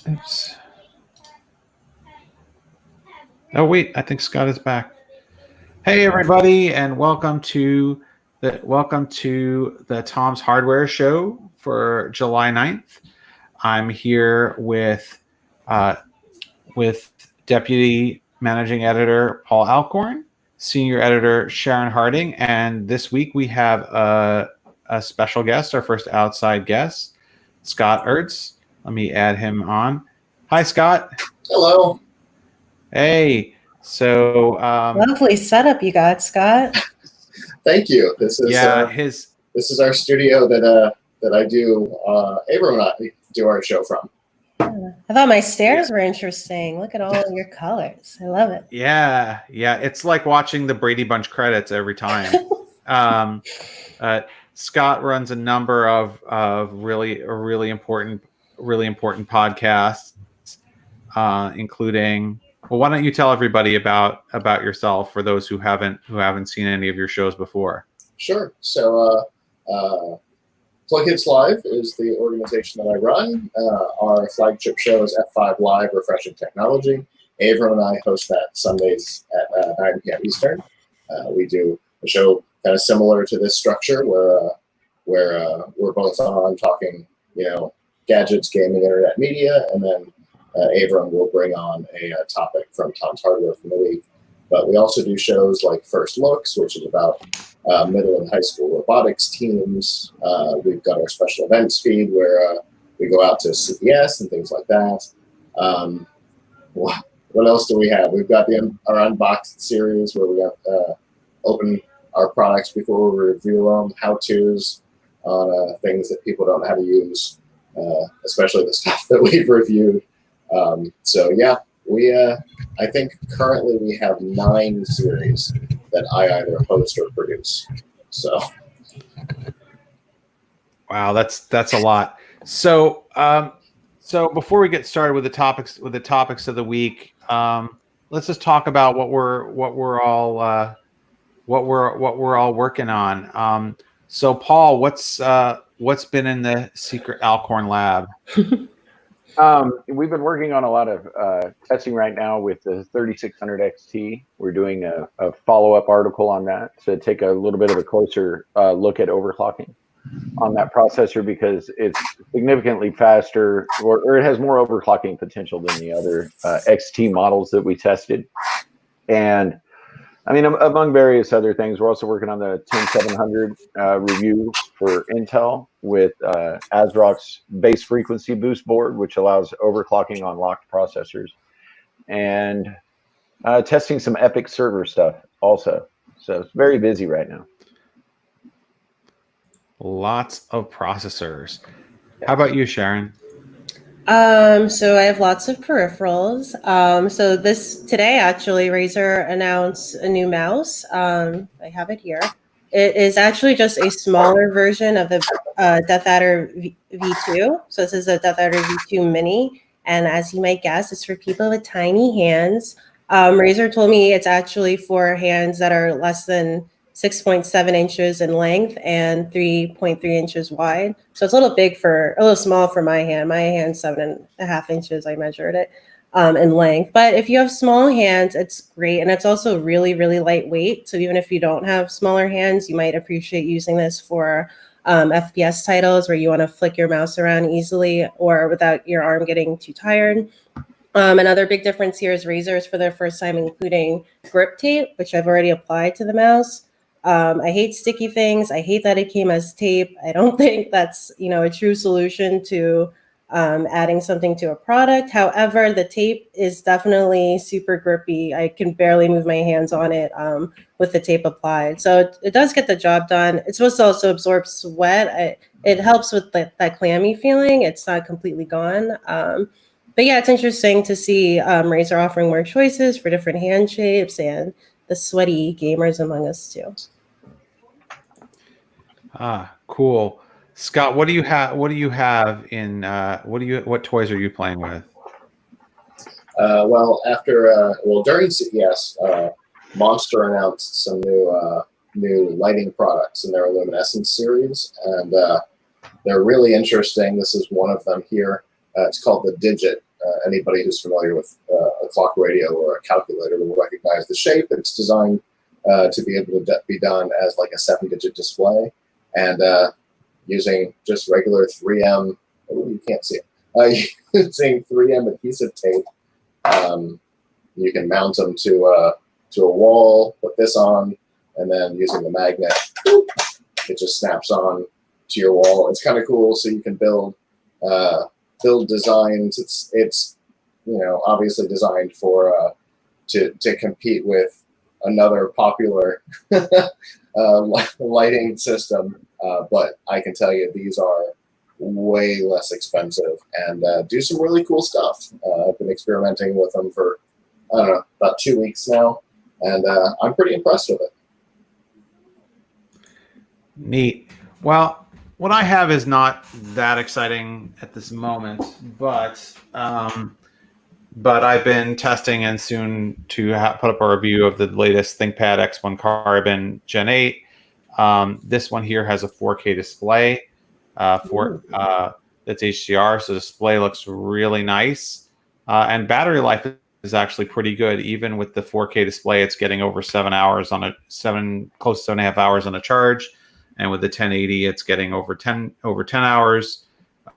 Oops. Oh wait, I think Scott is back. Hey everybody, and welcome to the Tom's Hardware Show for July 9th. I'm here with Deputy Managing Editor Paul Alcorn, Senior Editor Sharon Harding, and this week we have a special guest, our first outside guest, Scott Ertz. Let me add him on. Hi, Scott. Hello. Hey. So lovely setup you got, Scott. Thank you. This is this is our studio that I do. Abram and I do our show from. I thought my stairs were interesting. Look at all of your colors. I love it. Yeah. It's like watching the Brady Bunch credits every time. Scott runs a number of really important podcasts, including. Well, why don't you tell everybody about yourself for those who haven't seen any of your shows before? Sure. So, Plug Hits Live is the organization that I run. Our flagship show is F5 Live, Refreshing Technology. Avram and I host that Sundays at 9 p.m. Eastern. We do a show kind of similar to this structure, where we're both on talking, gadgets, gaming, internet media, and then Avram will bring on a topic from Tom's Hardware from the week. But we also do shows like First Looks, which is about middle and high school robotics teams. We've got our special events feed where we go out to CES and things like that. What else do we have? We've got our Unboxed series where we open our products before we review them, how-tos on things that people don't know how to use, especially the stuff that we've reviewed. I think currently we have 9 series that I either host or produce. So, wow, that's a lot. So, before we get started with the topics of the week, let's just talk about what we're all working on. So, Paul, what's been in the secret Alcorn lab? We've been working on a lot of testing right now with the 3600 XT. We're doing a follow-up article on that to take a little bit of a closer look at overclocking on that processor, because it's significantly faster, or it has more overclocking potential than the other XT models that we tested. And I mean, among various other things, we're also working on the 10700 review for Intel with ASRock's base frequency boost board, which allows overclocking on locked processors, and testing some EPYC server stuff also. So it's very busy right now. Lots of processors. How about you, Sharon? So I have lots of peripherals. So today actually Razer announced a new mouse. I have it here. It is actually just a smaller version of the Death Adder V2. So this is a Death Adder V2 Mini, and as you might guess, it's for people with tiny hands. Razer told me it's actually for hands that are less than 6.7 inches in length and 3.3 inches wide. So it's a little small for my hand. My hand's 7.5 inches. I measured it in length. But if you have small hands, it's great. And it's also really, really lightweight. So even if you don't have smaller hands, you might appreciate using this for FPS titles where you want to flick your mouse around easily or without your arm getting too tired. Another big difference here is Razer is for their first time including grip tape, which I've already applied to the mouse. I hate sticky things. I hate that it came as tape. I don't think that's, a true solution to adding something to a product. However, the tape is definitely super grippy. I can barely move my hands on it with the tape applied. So it does get the job done. It's supposed to also absorb sweat. It helps with that clammy feeling. It's not completely gone. But yeah, it's interesting to see Razer offering more choices for different hand shapes and the sweaty gamers among us too. Cool. Scott, what do you have in what toys are you playing with? During CES, Monster announced some new lighting products in their luminescence series, and they're really interesting. This is one of them here. It's called the Digit Anybody who's familiar with a clock radio or a calculator will recognize the shape. It's designed to be able to be done as like a 7-digit display, and using just regular 3M. Oh, you can't see it. Using 3M adhesive tape, you can mount them to a wall. Put this on, and then using the magnet, it just snaps on to your wall. It's kind of cool. So you can build designs. It's obviously designed for to compete with another popular lighting system, but I can tell you these are way less expensive and do some really cool stuff. I've been experimenting with them for, I don't know, about 2 weeks now, and I'm pretty impressed with it. Neat. Well, what I have is not that exciting at this moment, but I've been testing and soon to put up a review of the latest ThinkPad X1 Carbon Gen 8. This one here has a 4K display that's HDR, so the display looks really nice. And battery life is actually pretty good. Even with the 4K display, it's getting over 7 hours on close to 7.5 hours on a charge. And with the 1080, it's getting over 10 hours.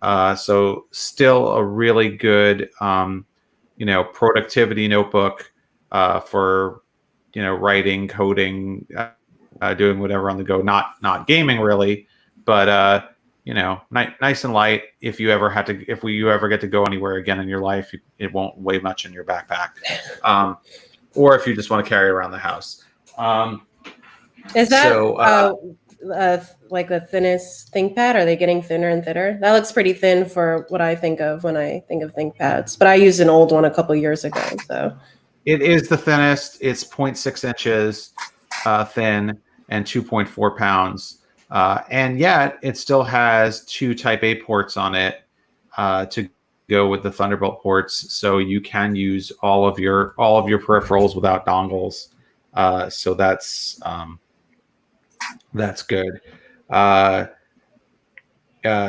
So still a really good productivity notebook for writing, coding, doing whatever on the go. Not gaming really, but nice and light. If you ever get to go anywhere again in your life, it won't weigh much in your backpack, or if you just want to carry it around the house. Is that like the thinnest ThinkPad? Are they getting thinner and thinner? That looks pretty thin for what I think of when I think of ThinkPads. But I used an old one a couple years ago, so it is the thinnest. It's 0.6 inches thin and 2.4 pounds. And yet it still has 2 Type A ports on it to go with the Thunderbolt ports, so you can use all of your peripherals without dongles. So that's good.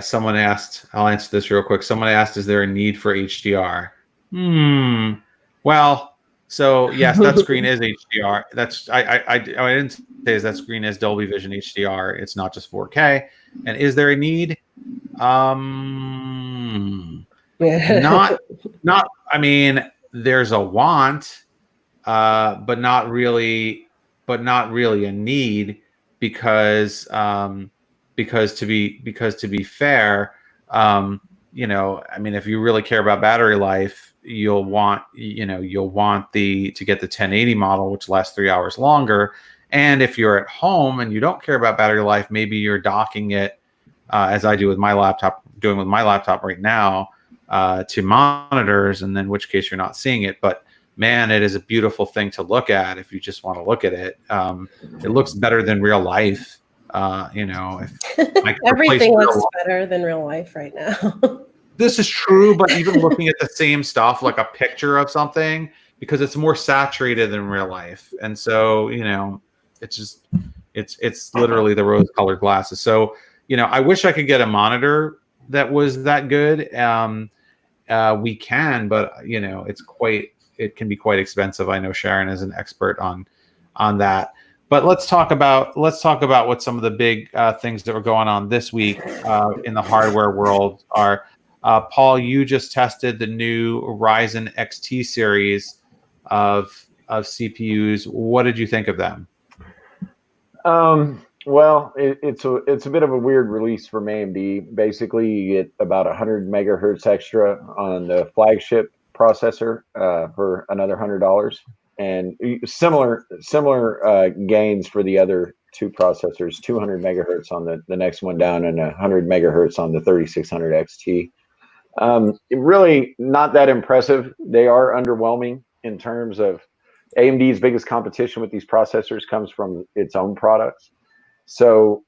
Someone asked, I'll answer this real quick. Someone asked, is there a need for HDR? Well, so yes, that screen is HDR. That's I didn't say that screen is Dolby Vision HDR. It's not just 4K. And is there a need? Not. I mean, there's a want, but not really a need, because to be fair, I mean, if you really care about battery life, you'll want to get the 1080 model, which lasts 3 hours longer. And if you're at home and you don't care about battery life, maybe you're docking it, as I do with my laptop, right now, to monitors, and in which case you're not seeing it. But man, it is a beautiful thing to look at if you just want to look at it. It looks better than real life. Everything looks better than real life right now. This is true, but even looking at the same stuff, like a picture of something, because it's more saturated than real life, and so it's literally the rose-colored glasses. So I wish I could get a monitor that was that good. We can, but it can be quite expensive. I know Sharon is an expert on that. But let's talk about what some of the big things that were going on this week in the hardware world are. Paul, you just tested the new Ryzen XT series of CPUs. What did you think of them? Well, it's a bit of a weird release from AMD. Basically, you get about 100 megahertz extra on the flagship processor for another $100, and similar gains for the other 2 processors, 200 megahertz on the next one down, and 100 megahertz on the 3600 XT. Really not that impressive. They are underwhelming in terms of AMD's biggest competition with these processors comes from its own products. So,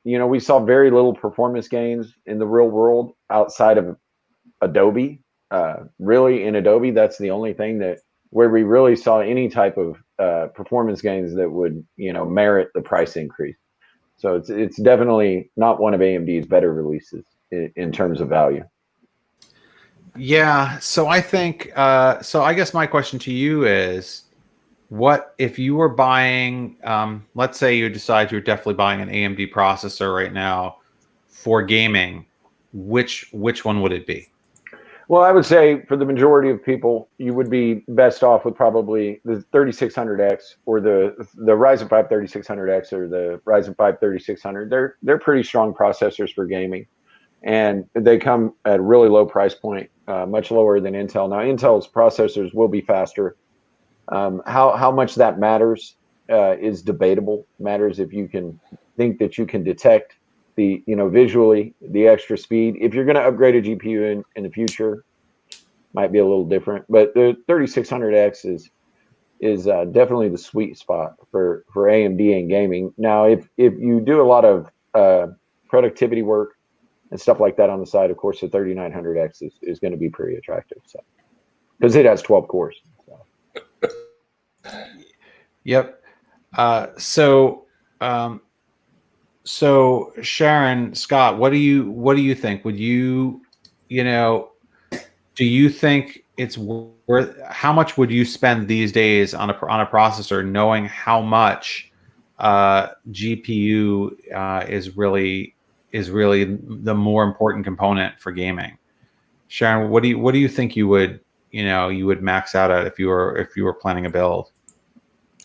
we saw very little performance gains in the real world outside of Adobe. Really, in Adobe, that's the only thing where we really saw any type of performance gains that would, merit the price increase. So it's definitely not one of AMD's better releases in terms of value. Yeah. So I think. So I guess my question to you is, what if you were buying? Let's say you decide you're definitely buying an AMD processor right now for gaming. Which one would it be? Well, I would say for the majority of people, you would be best off with probably the 3600X or the Ryzen 5 3600X or the Ryzen 5 3600. They're pretty strong processors for gaming, and they come at a really low price point, much lower than Intel. Now, Intel's processors will be faster. How much that matters is debatable. Matters if you can think that you can detect the visually the extra speed. If you're going to upgrade a GPU in the future, might be a little different. But the 3600X is definitely the sweet spot for AMD and gaming. Now, if you do a lot of productivity work and stuff like that on the side, of course, the 3900X is going to be pretty attractive. So because it has 12 cores. So. Yep. So Sharon, Scott, what do you think? Would you, do you think it's worth? How much would you spend these days on a processor, knowing how much GPU is really the more important component for gaming? Sharon, what do you think you would max out at if you were planning a build?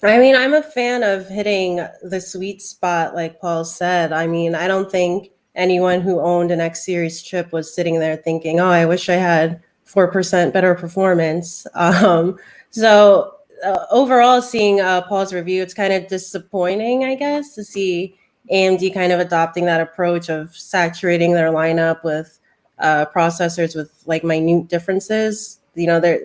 I mean, I'm a fan of hitting the sweet spot, like Paul said. I mean, I don't think anyone who owned an X series chip was sitting there thinking, "Oh, I wish I had 4% better performance." Overall, seeing Paul's review, it's kind of disappointing, I guess, to see AMD kind of adopting that approach of saturating their lineup with processors with like minute differences.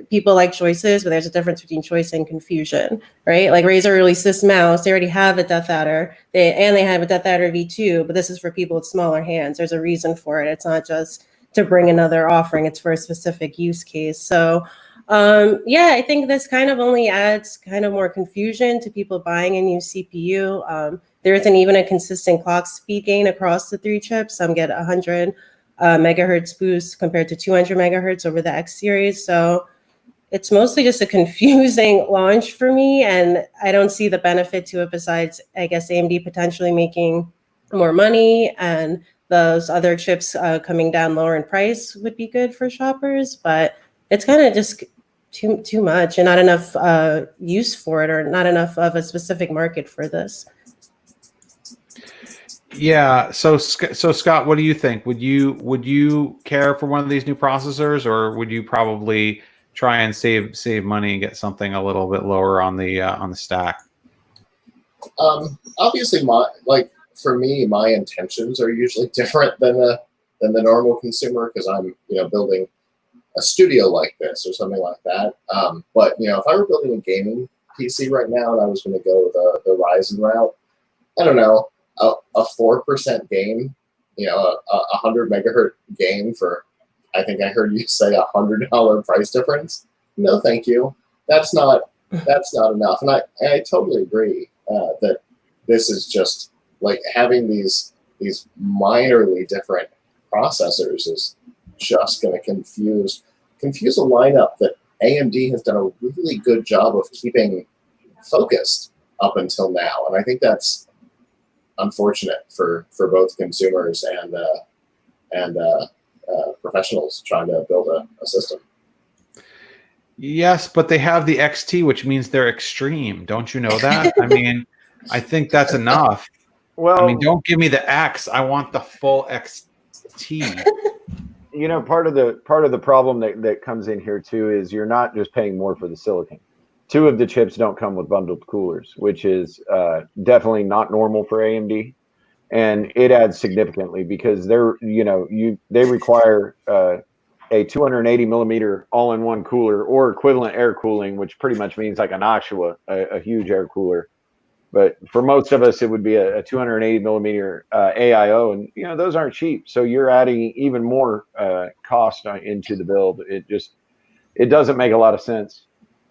People like choices, but there's a difference between choice and confusion, right? Like Razer released this mouse, they already have a Death Adder, they have a Death Adder V2, but this is for people with smaller hands. There's a reason for it. It's not just to bring another offering; it's for a specific use case. So, yeah, I think this kind of only adds kind of more confusion to people buying a new CPU. There isn't even a consistent clock speed gain across the three chips. Some get 100 megahertz boost compared to 200 megahertz over the X series. So it's mostly just a confusing launch for me, and I don't see the benefit to it besides, I guess, AMD potentially making more money, and those other chips coming down lower in price would be good for shoppers. But it's kind of just too much and not enough use for it, or not enough of a specific market for this. Yeah. So Scott, what do you think? Would you care for one of these new processors, or would you probably try and save money and get something a little bit lower on the stack? Obviously, for me, my intentions are usually different than the normal consumer because I'm building a studio like this or something like that. But if I were building a gaming PC right now and I was going to go the Ryzen route, I don't know, a 4% game, a 100 megahertz game for, I think I heard you say $100 price difference. No, thank you. That's not enough. And I totally agree that this is just like having these minorly different processors is just going to confuse a lineup that AMD has done a really good job of keeping focused up until now. And I think that's unfortunate for both consumers and professionals trying to build a system. Yes, but they have the XT, which means they're extreme. Don't you know that? I mean, I think that's enough. Well, I mean, don't give me the X. I want the full XT. part of the problem that comes in here too is you're not just paying more for the silicon. Two of the chips don't come with bundled coolers, which is definitely not normal for AMD, and it adds significantly because they require a 280 millimeter all-in-one cooler or equivalent air cooling, which pretty much means like an Oshawa, a huge air cooler. But for most of us, it would be a 280 millimeter AIO, and those aren't cheap. So you're adding even more cost into the build. It doesn't make a lot of sense.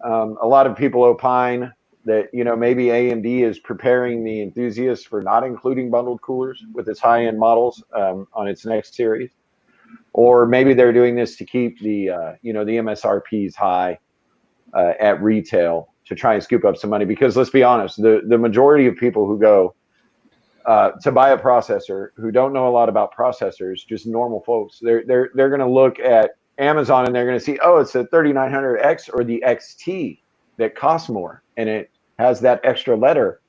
A lot of people opine that maybe AMD is preparing the enthusiasts for not including bundled coolers with its high-end models on its next series. or maybe they're doing this to keep the the MSRPs high at retail to try and scoop up some money. Because let's be honest, the majority of people who go to buy a processor who don't know a lot about processors, just normal folks, they're going to look at Amazon and they're going to see, oh, it's a 3900X or the XT that costs more and it has that extra letter,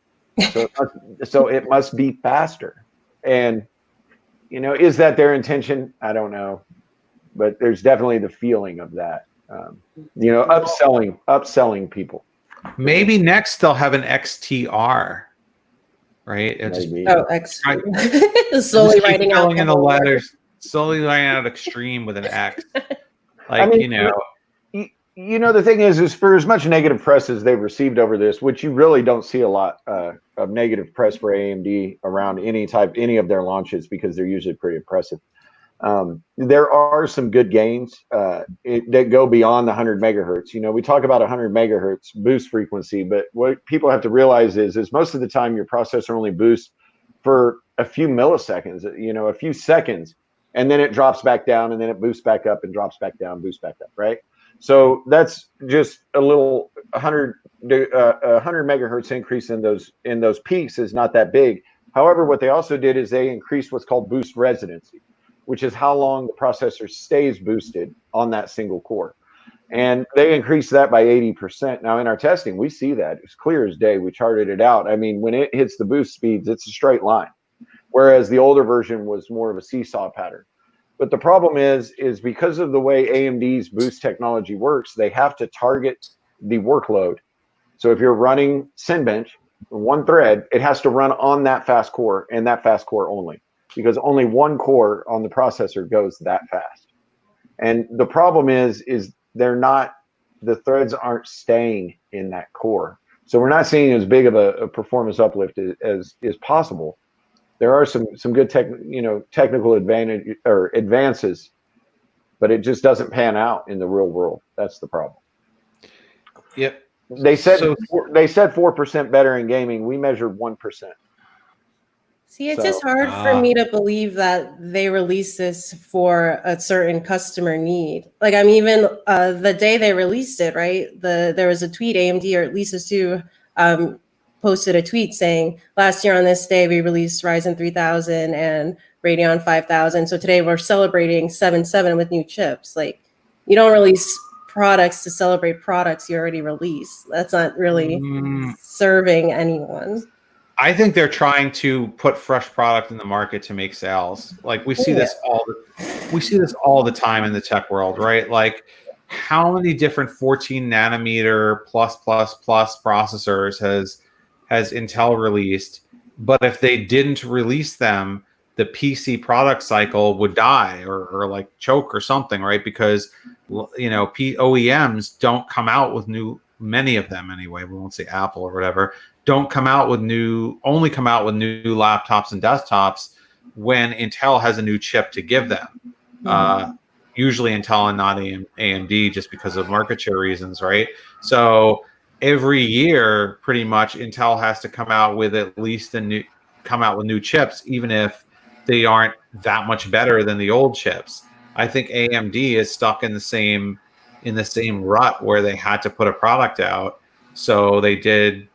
so it must be faster. And is that their intention? I don't know, but there's definitely the feeling of that. Upselling people. Maybe next they'll have an XTR, right? Maybe. X. Just Slowly keep writing out filling in the letters, slowly writing out extreme with an X. Like, the thing is for as much negative press as they've received over this, which you really don't see a lot of negative press for AMD around any of their launches, because they're usually pretty impressive. There are some good gains that go beyond the 100 megahertz. We talk about 100 megahertz boost frequency, but what people have to realize is most of the time your processor only boosts for a few milliseconds, a few seconds, and then it drops back down, and then it boosts back up and drops back down, boosts back up, right? So that's just a little 100 megahertz increase in those peaks is not that big. However, what they also did is they increased what's called boost residency, which is how long the processor stays boosted on that single core. And they increased that by 80%. Now in our testing, we see that. It's clear as day. We charted it out. I mean, when it hits the boost speeds, it's a straight line. Whereas the older version was more of a seesaw pattern. But the problem is because of the way AMD's boost technology works, they have to target the workload. So if you're running Cinebench, one thread, it has to run on that fast core and that fast core only, because only one core on the processor goes that fast. And the problem is the threads aren't staying in that core. So we're not seeing as big of a performance uplift as is possible. There are some good technical advantage or advances, but it just doesn't pan out in the real world. That's the problem. Yep. They said 4% better in gaming. We measured 1%. See, it's just hard for me to believe that they released this for a certain customer need. Like, I mean, even the day they released it, right? There was a tweet, AMD or at least Sue posted a tweet saying, last year on this day, we released Ryzen 3000 and Radeon 5000. So today we're celebrating 7.7 with new chips. Like, you don't release products to celebrate products you already released. That's not really serving anyone. I think they're trying to put fresh product in the market to make sales. Like we see this all the time in the tech world, right? Like how many different 14 nanometer plus processors has Intel released? But if they didn't release them, the PC product cycle would die or like choke or something, right? Because OEMs don't come out with many of them anyway. We won't say Apple or whatever. Only come out with new laptops and desktops when Intel has a new chip to give them. Usually Intel and not AMD, just because of market share reasons, right? So every year, pretty much, Intel has to come out with new chips, even if they aren't that much better than the old chips. I think AMD is stuck in the same rut where they had to put a product out, so they did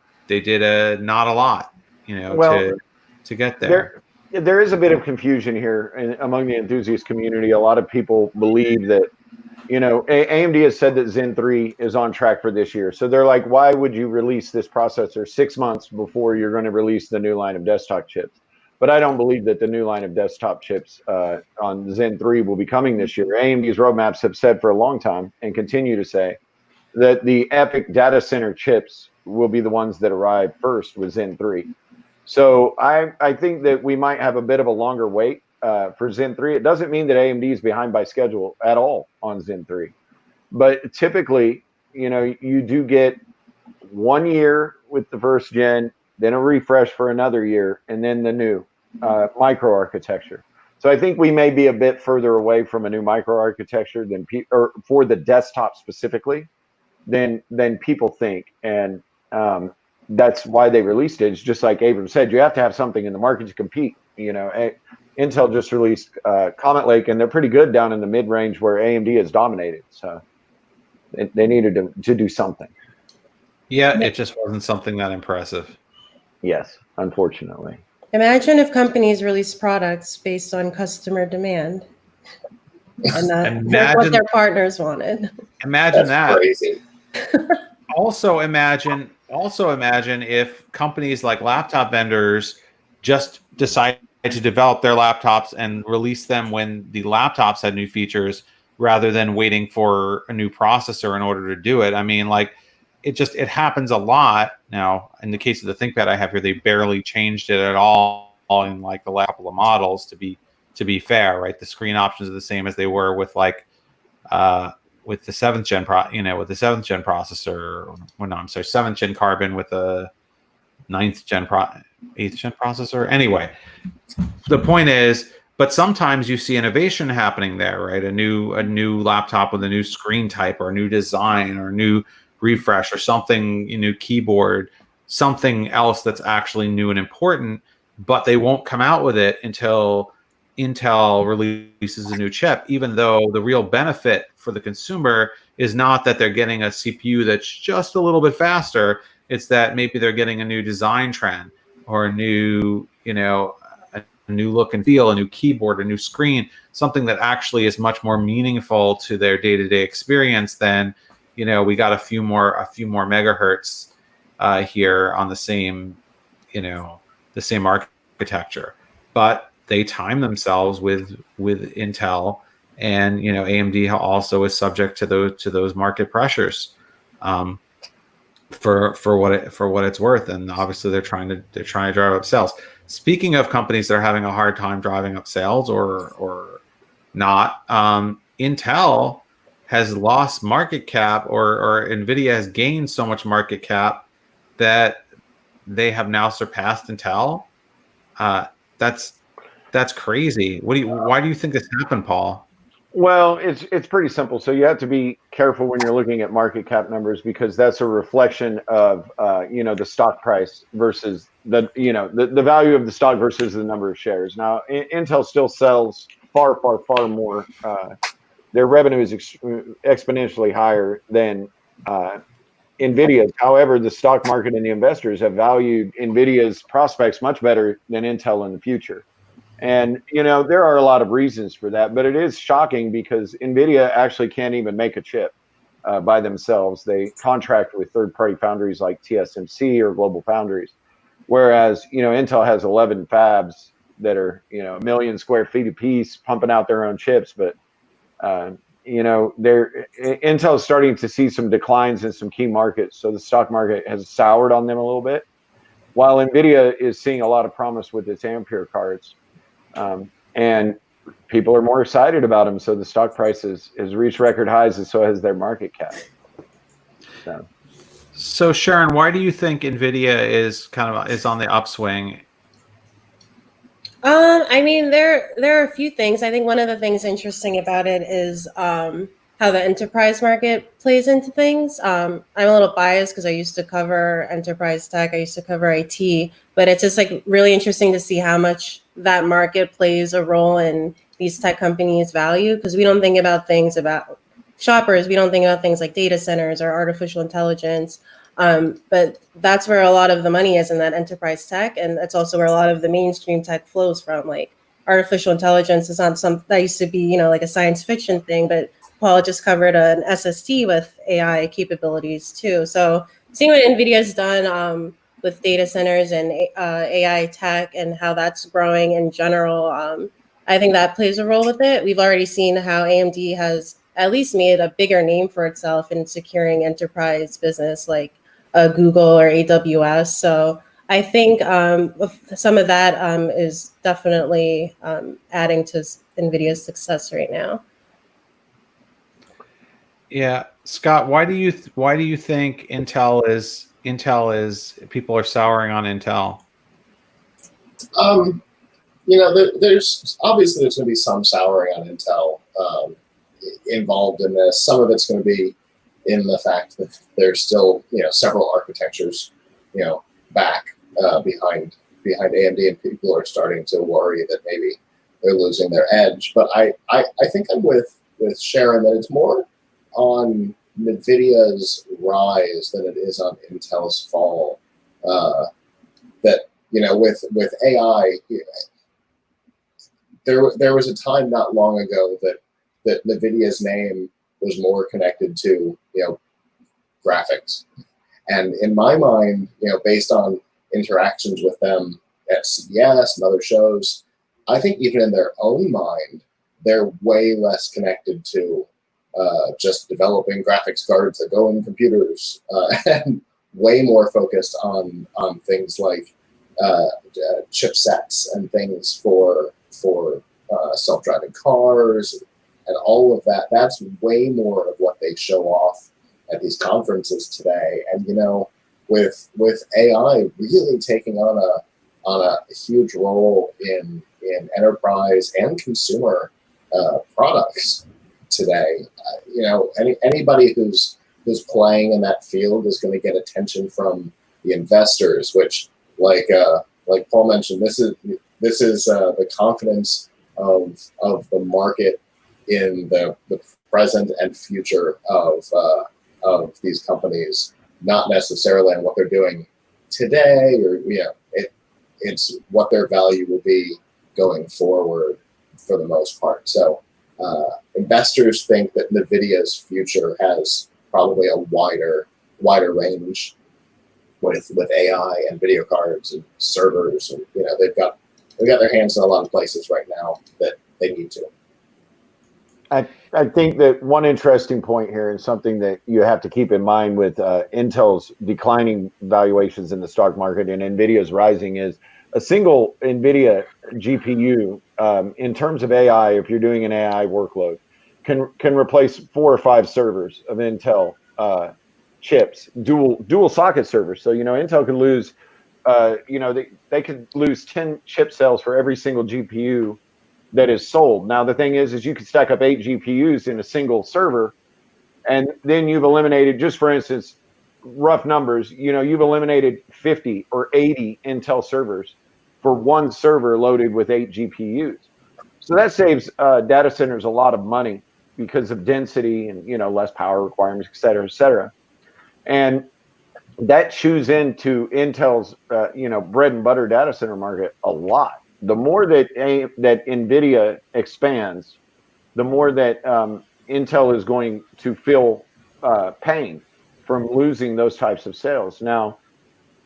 not a lot, to get there. There is a bit of confusion here among the enthusiast community. A lot of people believe that, AMD has said that Zen 3 is on track for this year. So they're like, why would you release this processor 6 months before you're going to release the new line of desktop chips? But I don't believe that the new line of desktop chips on Zen 3 will be coming this year. AMD's roadmaps have said for a long time and continue to say that the EPYC data center chips will be the ones that arrive first with Zen 3. So I think that we might have a bit of a longer wait for Zen 3. It doesn't mean that AMD is behind by schedule at all on Zen 3. But typically, you do get 1 year with the first gen, then a refresh for another year, and then the new microarchitecture. So I think we may be a bit further away from a new microarchitecture or for the desktop specifically than people think. And that's why they released it. It's just like Abram said, you have to have something in the market to compete. Intel just released Comet Lake, and they're pretty good down in the mid-range where AMD has dominated. So they needed to do something. Yeah, it just wasn't something that impressive. Yes, unfortunately. Imagine if companies release products based on customer demand and not what their partners wanted. Imagine That's that. crazy. Also imagine if companies like laptop vendors just decide to develop their laptops and release them when the laptops had new features rather than waiting for a new processor in order to do it. I mean, like, it happens a lot. Now, in the case of the ThinkPad I have here, they barely changed it at all in like the last couple of models, to be fair, right? The screen options are the same as they were with like with the 7th gen with the 7th gen processor. Well, no, I'm sorry, 7th gen Carbon with a 8th gen processor. Anyway, the point is, but sometimes you see innovation happening there, right? A new laptop with a new screen type or a new design or a new refresh or something, new keyboard, something else that's actually new and important, but they won't come out with it until Intel releases a new chip, even though the real benefit for the consumer is not that they're getting a CPU that's just a little bit faster. It's that maybe they're getting a new design trend or a new look and feel, a new keyboard, a new screen, something that actually is much more meaningful to their day-to-day experience than, we got a few more megahertz here on the same architecture. But they time themselves with Intel, and AMD also is subject to those market pressures for what it's worth, and obviously they're trying to drive up sales. Speaking of companies that are having a hard time driving up sales or not, Intel has lost market cap, or Nvidia has gained so much market cap that they have now surpassed Intel. That's crazy. Why do you think this happened, Paul? Well, it's pretty simple. So you have to be careful when you're looking at market cap numbers, because that's a reflection of the stock price versus the value of the stock versus the number of shares. Now, Intel still sells far more. Their revenue is exponentially higher than Nvidia's. However, the stock market and the investors have valued Nvidia's prospects much better than Intel in the future. And, there are a lot of reasons for that, but it is shocking because Nvidia actually can't even make a chip by themselves. They contract with third-party foundries like TSMC or Global Foundries, whereas, Intel has 11 fabs that are, 1 million square feet apiece, pumping out their own chips. But, Intel is starting to see some declines in some key markets, so the stock market has soured on them a little bit, while Nvidia is seeing a lot of promise with its Ampere cards. And people are more excited about them, so the stock price has reached record highs, and so has their market cap. So Sharon, why do you think Nvidia is on the upswing? I mean, there are a few things. I think one of the things interesting about it is how the enterprise market plays into things. I'm a little biased because I used to cover enterprise tech. I used to cover IT, but it's just like really interesting to see how much that market plays a role in these tech companies' value, because we don't think about things about shoppers. We don't think about things like data centers or artificial intelligence. But that's where a lot of the money is, in that enterprise tech. And that's also where a lot of the mainstream tech flows from. Like artificial intelligence is not something that used to be, like a science fiction thing, but Paul just covered an SSD with AI capabilities too. So seeing what NVIDIA's done with data centers and AI tech and how that's growing in general, I think that plays a role with it. We've already seen how AMD has at least made a bigger name for itself in securing enterprise business like Google or AWS. So I think some of that is definitely adding to NVIDIA's success right now. Yeah, Scott, why do you think Intel is people are souring on Intel? There's obviously going to be some souring on Intel involved in this. Some of it's going to be in the fact that there's still several architectures back behind AMD, and people are starting to worry that maybe losing their edge. But I think I'm with Sharon that it's more on Nvidia's rise than it is on Intel's fall. That with AI, there was a time not long ago that Nvidia's name was more connected to graphics, and in my mind, based on interactions with them at CES and other shows, I think even in their own mind, they're way less connected to just developing graphics cards that go in computers, and way more focused on things like chipsets and things for self-driving cars and all of that. That's way more of what they show off at these conferences today. And with AI really taking on a huge role in enterprise and consumer products today, anybody who's playing in that field is going to get attention from the investors, which like Paul mentioned, this is the confidence of the market in the present and future of these companies, not necessarily on what they're doing today, or it's what their value will be going forward for the most part. So investors think that Nvidia's future has probably a wider range with AI and video cards and servers, and they've got their hands in a lot of places right now that they need to. I think that one interesting point here, and something that you have to keep in mind with Intel's declining valuations in the stock market and Nvidia's rising, is a single Nvidia GPU, in terms of AI, if you're doing an AI workload, can replace 4 or 5 servers of Intel chips, dual socket servers. So Intel could lose, they could lose 10 chip cells for every single GPU that is sold. Now the thing is you could stack up 8 GPUs in a single server, and then you've eliminated, just for instance, rough numbers, you've eliminated 50 or 80 Intel servers for one server loaded with 8 GPUs. So that saves data centers a lot of money because of density and less power requirements, et cetera, et cetera. And that chews into Intel's bread and butter data center market a lot. The more that Nvidia expands, the more that Intel is going to feel pain from losing those types of sales. Now,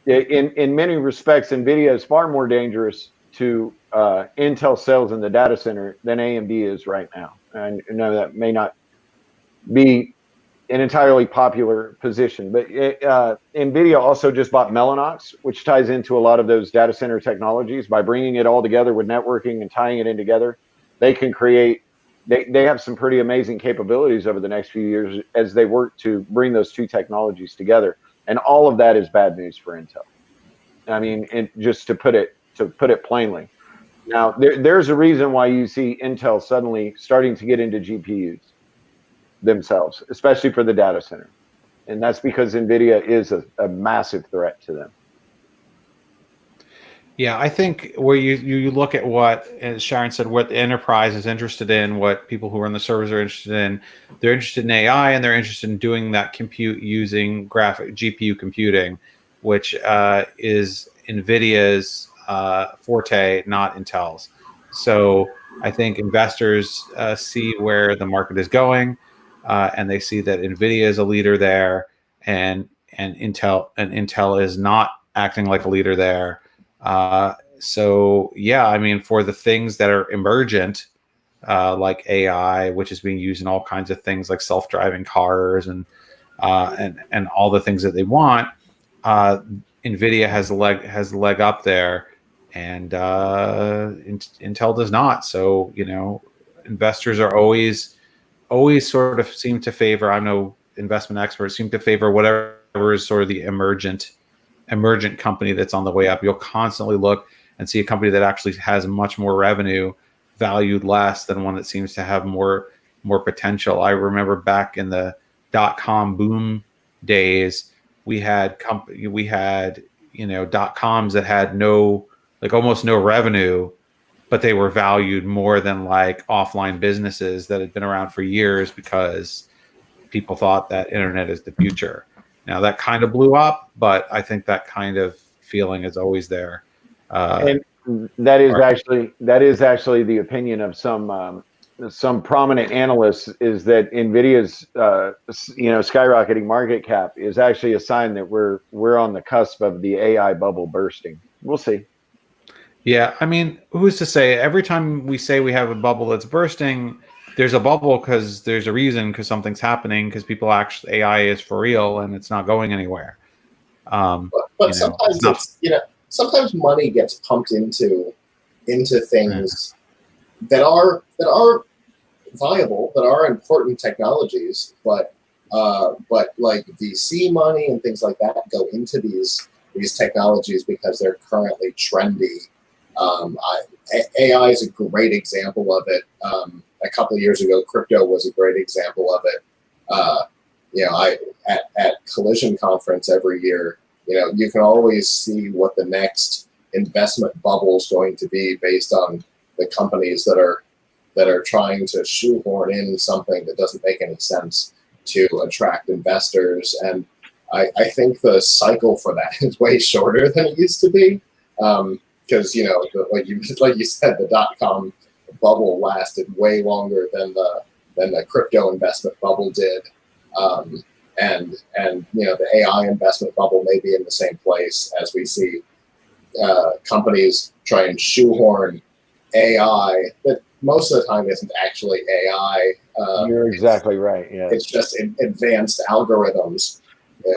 in many respects, Nvidia is far more dangerous to Intel sales in the data center than AMD is right now. And that may not be an entirely popular position, but Nvidia also just bought Mellanox, which ties into a lot of those data center technologies. By bringing it all together with networking and tying it in together, they can create, they have some pretty amazing capabilities over the next few years as they work to bring those two technologies together. And all of that is bad news for Intel. I mean, just to put it plainly. Now, there's a reason why you see Intel suddenly starting to get into GPUs themselves, especially for the data center. And that's because Nvidia is a massive threat to them. Yeah, I think where you look at what, as Sharon said, what the enterprise is interested in, what people who run the servers are interested in, they're interested in AI, and they're interested in doing that compute using GPU computing, which is Nvidia's forte, not Intel's. So I think investors see where the market is going, and they see that Nvidia is a leader there, and Intel is not acting like a leader there. So yeah, I mean, for the things that are emergent, like AI, which is being used in all kinds of things like self-driving cars and all the things that they want, Nvidia has a leg up there, and Intel does not. So investors are always sort of seem to favor. I know investment experts seem to favor whatever is sort of the emergent company that's on the way up. You'll constantly look and see a company that actually has much more revenue valued less than one that seems to have more potential. I remember back in the .com boom days, we had .coms that had almost no revenue, but they were valued more than like offline businesses that had been around for years because people thought that internet is the future. Now that kind of blew up, but I think that kind of feeling is always there. And that is actually the opinion of some prominent analysts, is that Nvidia's skyrocketing market cap is actually a sign that we're on the cusp of the AI bubble bursting. We'll see. Yeah, I mean, who's to say? Every time we say we have a bubble that's bursting, there's a bubble because there's a reason, because something's happening, because people actually, AI is for real and it's not going anywhere. But sometimes sometimes money gets pumped into things that are viable, that are important technologies, but like VC money and things like that go into these technologies because they're currently trendy. AI is a great example of it. A couple of years ago, crypto was a great example of it. At Collision Conference every year, you can always see what the next investment bubble is going to be based on the companies that are trying to shoehorn in something that doesn't make any sense to attract investors. And I think the cycle for that is way shorter than it used to be. Because like you said, the .com bubble lasted way longer than the crypto investment bubble did, and the AI investment bubble may be in the same place as we see companies try and shoehorn AI that most of the time isn't actually AI. You're exactly right. Yeah, it's just advanced algorithms.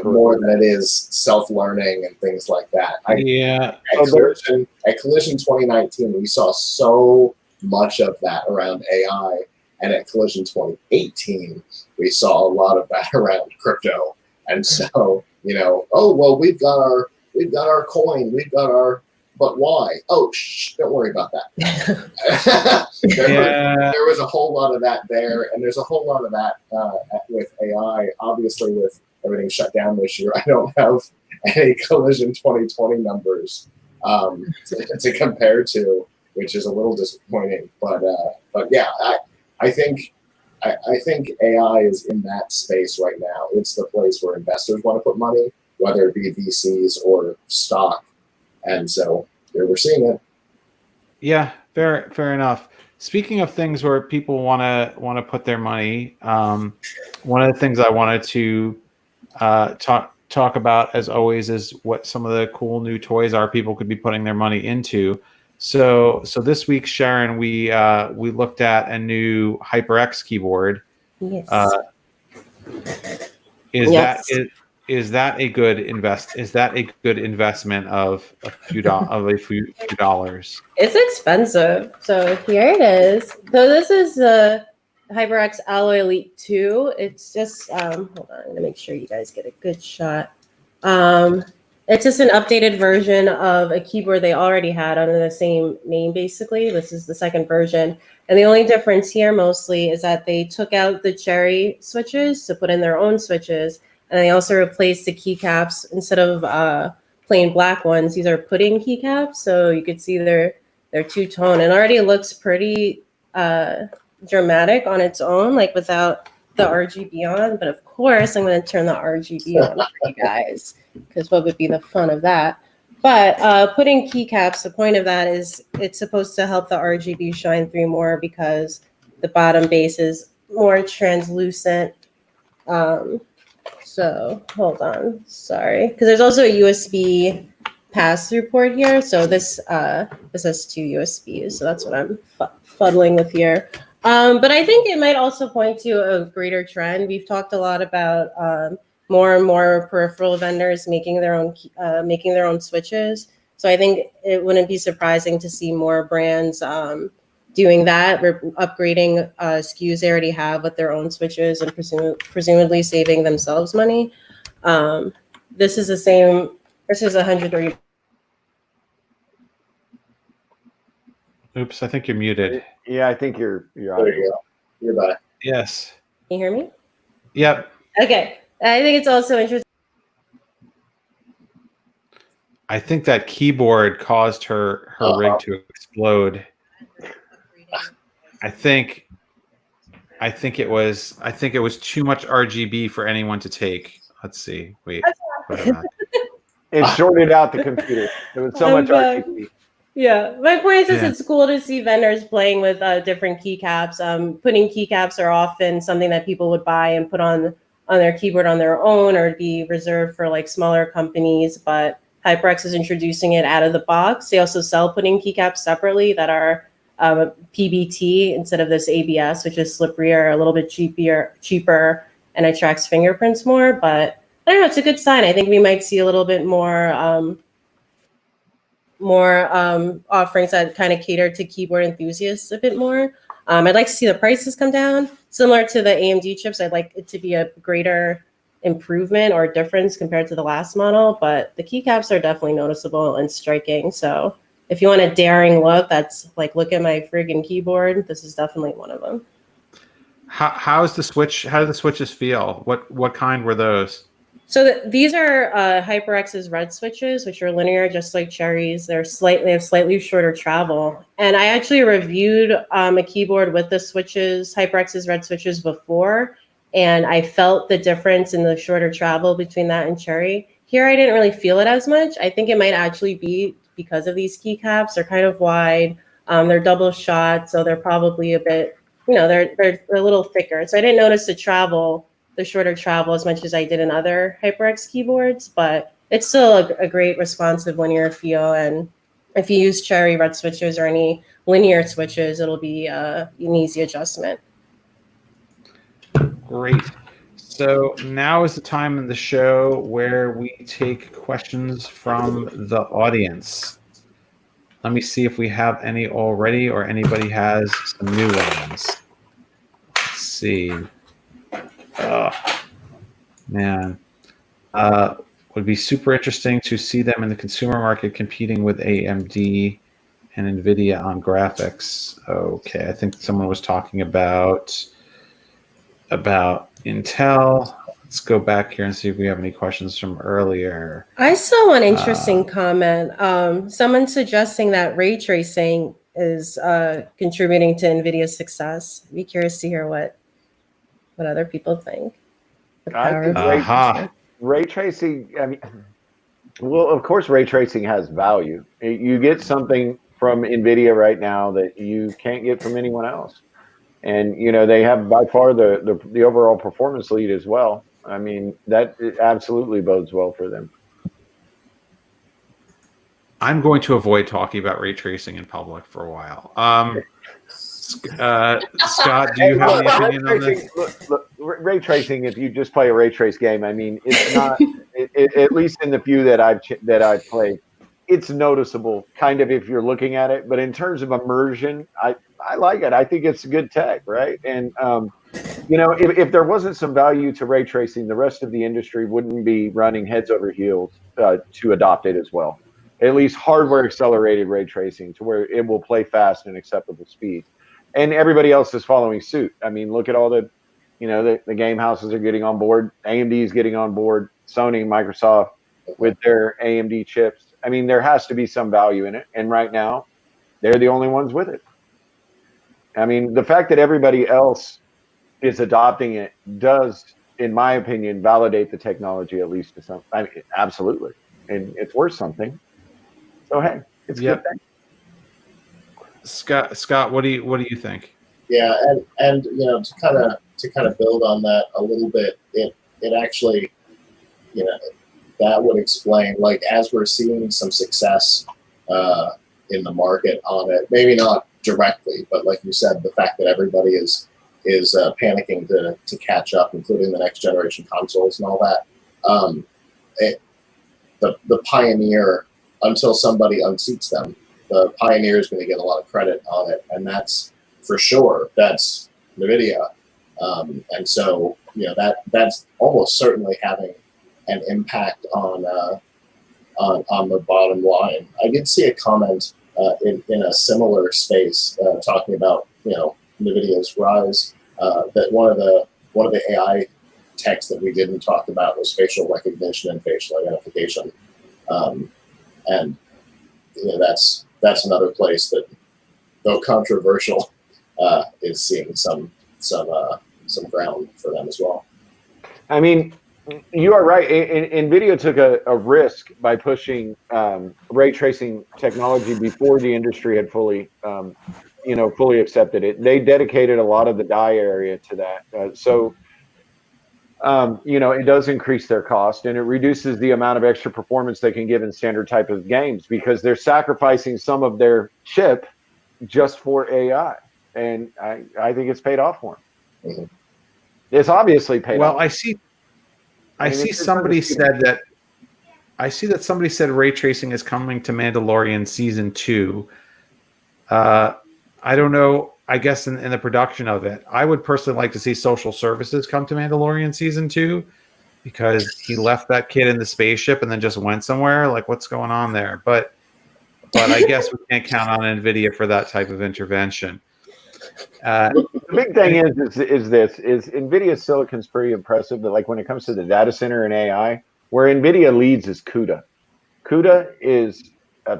More than it is self-learning and things like that. At Collision 2019, we saw so much of that around AI, and at Collision 2018, we saw a lot of that around crypto. And so, we've got our coin, we've got our, but why? Oh, don't worry about that. There was a whole lot of that there, and there's a whole lot of that with AI. Obviously, with everything shut down this year, I don't have any Collision 2020 numbers to compare to, which is a little disappointing. But yeah, I think AI is in that space right now. It's the place where investors want to put money, whether it be VCs or stock, and so here we're seeing it. Yeah, fair enough. Speaking of things where people want to put their money, one of the things I wanted to talk about, as always, is what some of the cool new toys are people could be putting their money into. So this week, Sharon, we looked at a new HyperX keyboard. Yes. Is that a good investment of a few dollars? It's expensive. So here it is. So this is the HyperX Alloy Elite 2. It's just hold on, I'm gonna make sure you guys get a good shot. It's just an updated version of a keyboard they already had under the same name, basically. This is the second version. And the only difference here mostly is that they took out the cherry switches to put in their own switches. And they also replaced the keycaps. Instead of plain black ones, these are pudding keycaps. So you could see they're two-tone. And already looks pretty dramatic on its own, like without the RGB on. But of course, I'm going to turn the RGB on for you guys, because what would be the fun of that? But putting keycaps, the point of that is it's supposed to help the RGB shine through more because the bottom base is more translucent. So hold on, sorry, because there's also a USB pass-through port here. So this has two USBs, so that's what I'm fuddling with here. But I think it might also point to a greater trend. We've talked a lot about more and more peripheral vendors making their own switches. So I think it wouldn't be surprising to see more brands doing that. We're upgrading SKUs they already have with their own switches and presumably saving themselves money. This is the same. This is 130. Oops, I think you're muted. Yeah, I think you're There you go. You're back. Yes. Can you hear me? Yep. Okay. I think it's also interesting. I think that keyboard caused her rig to explode. I think it was too much RGB for anyone to take. Let's see. Wait. It shorted out the computer. There was so much RGB. Yeah, my point is Yeah. it's cool to see vendors playing with different keycaps. Putting keycaps are often something that people would buy and put on their keyboard on their own, or be reserved for like smaller companies. But HyperX is introducing it out of the box. They also sell pudding keycaps separately that are PBT instead of this ABS, which is slipperier, a little bit cheaper, and attracts fingerprints more. But I don't know, it's a good sign. I think we might see a little bit more offerings that kind of cater to keyboard enthusiasts a bit more. I'd like to see the prices come down. Similar to the AMD chips, I'd like it to be a greater improvement or difference compared to the last model, but the keycaps are definitely noticeable and striking. So if you want a daring look, that's like, look at my friggin' keyboard, this is definitely one of them. How do the switches feel? What kind were those? So these are HyperX's red switches, which are linear, just like Cherry's. They have slightly shorter travel. And I actually reviewed a keyboard with the switches, HyperX's red switches, before, and I felt the difference in the shorter travel between that and Cherry. Here, I didn't really feel it as much. I think it might actually be because of these keycaps. They're kind of wide. They're double shot, so they're probably a bit, they're a little thicker. So I didn't notice the shorter travel as much as I did in other HyperX keyboards, but it's still a great responsive linear feel. And if you use Cherry red switches or any linear switches, it'll be an easy adjustment. Great. So now is the time in the show where we take questions from the audience. Let me see if we have any already or anybody has some new ones. Let's see. Man, would be super interesting to see them in the consumer market competing with AMD and Nvidia on graphics. Okay, I think someone was talking about Intel. Let's go back here and see if we have any questions from earlier. I saw one interesting comment. Someone suggesting that ray tracing is contributing to Nvidia's success. I'd be curious to hear what other people think. I think ray tracing, I mean, well, of course, ray tracing has value. You get something from Nvidia right now that you can't get from anyone else. And, they have by far the overall performance lead as well. I mean, that absolutely bodes well for them. I'm going to avoid talking about ray tracing in public for a while. Scott, do you have any opinion on this? Look, ray tracing, if you just play a ray trace game, I mean, it's not, at least in the few that I've played, it's noticeable kind of if you're looking at it. But in terms of immersion, I like it. I think it's good tech, right? And, if there wasn't some value to ray tracing, the rest of the industry wouldn't be running heads over heels to adopt it as well. At least hardware accelerated ray tracing to where it will play fast and acceptable speeds. And everybody else is following suit. I mean, look at all the game houses are getting on board. AMD is getting on board. Sony, Microsoft with their AMD chips. I mean, there has to be some value in it. And right now, they're the only ones with it. I mean, the fact that everybody else is adopting it does, in my opinion, validate the technology at least to some. I mean, absolutely, and it's worth something. So hey, it's a good thing. Scott, what do you think? Yeah, and to kind of build on that a little bit, it actually, that would explain, like, as we're seeing some success in the market on it, maybe not directly, but like you said, the fact that everybody is panicking to catch up, including the next generation consoles and all that. The pioneer, until somebody unseats them, the pioneer is going to get a lot of credit on it, and that's for sure. That's Nvidia, and so that's almost certainly having an impact on the bottom line. I did see a comment in a similar space talking about Nvidia's rise. That one of the AI techs that we didn't talk about was facial recognition and facial identification, and that's another place that though controversial, is seeing some ground for them as well. I mean, you are right. Nvidia took a risk by pushing ray tracing technology before the industry had fully, fully accepted it. They dedicated a lot of the die area to that. So it does increase their cost, and it reduces the amount of extra performance they can give in standard type of games because they're sacrificing some of their chip just for AI. And I think it's paid off for them. Mm-hmm. It's obviously paid off. Well, I see somebody said that. I see that somebody said ray tracing is coming to Mandalorian season 2. I don't know. I guess in the production of it, I would personally like to see social services come to Mandalorian season 2 because he left that kid in the spaceship and then just went somewhere. Like, what's going on there? But I guess we can't count on Nvidia for that type of intervention. The big thing is Nvidia's silicon's pretty impressive, but like when it comes to the data center and AI, where Nvidia leads is CUDA. CUDA is I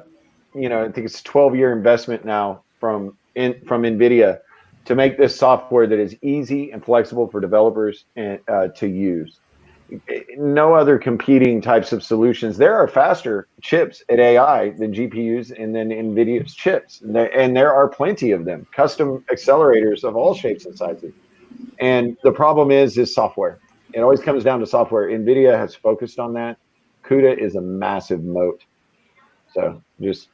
think it's a 12-year investment now from Nvidia to make this software that is easy and flexible for developers to use. No other competing types of solutions. There are faster chips at AI than GPUs and then Nvidia's chips. And there are plenty of them, custom accelerators of all shapes and sizes. And the problem is software. It always comes down to software. Nvidia has focused on that. CUDA is a massive moat. So just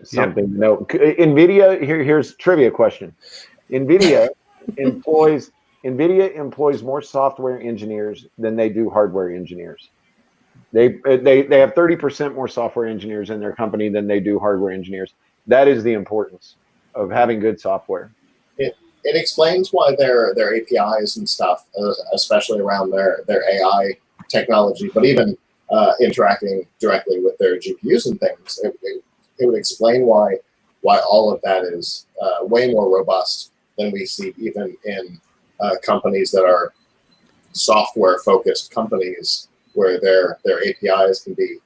something to note. Nvidia, here's a trivia question. Nvidia employs more software engineers than they do hardware engineers. They have 30% more software engineers in their company than they do hardware engineers. That is the importance of having good software. It explains why their APIs and stuff, especially around their AI technology, but even interacting directly with their GPUs and things, it would explain why all of that is way more robust than we see even in companies that are software-focused companies, where their APIs can be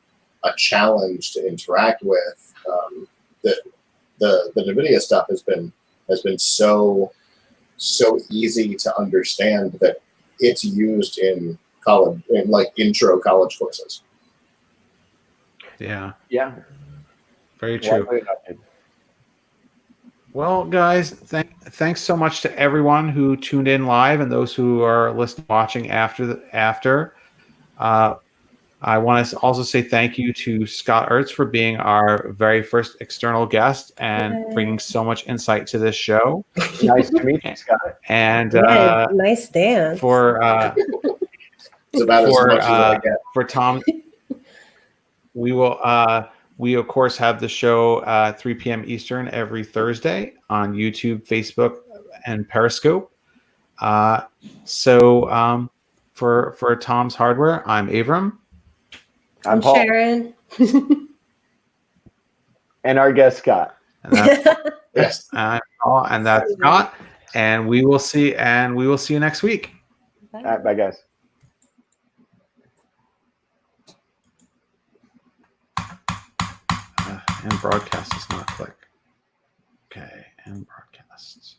a challenge to interact with. The Nvidia stuff has been so easy to understand that it's used in college, in like intro college courses. Yeah. Yeah. Very true. Well, guys, thanks so much to everyone who tuned in live and those who are listening, watching after. I want to also say thank you to Scott Ertz for being our very first external guest and bringing so much insight to this show. Nice to meet you, Scott. And nice dance. For it's about as much as I get. For Tom, we will. We of course have the show 3 p.m. Eastern every Thursday on YouTube, Facebook, and Periscope. So for Tom's Hardware, I'm Avram. I'm Paul. Sharon. And our guest Scott. And that's Yes. Paul, and that's Scott. And we will see you next week. All right, bye guys. And broadcast does not click. Okay, and broadcast.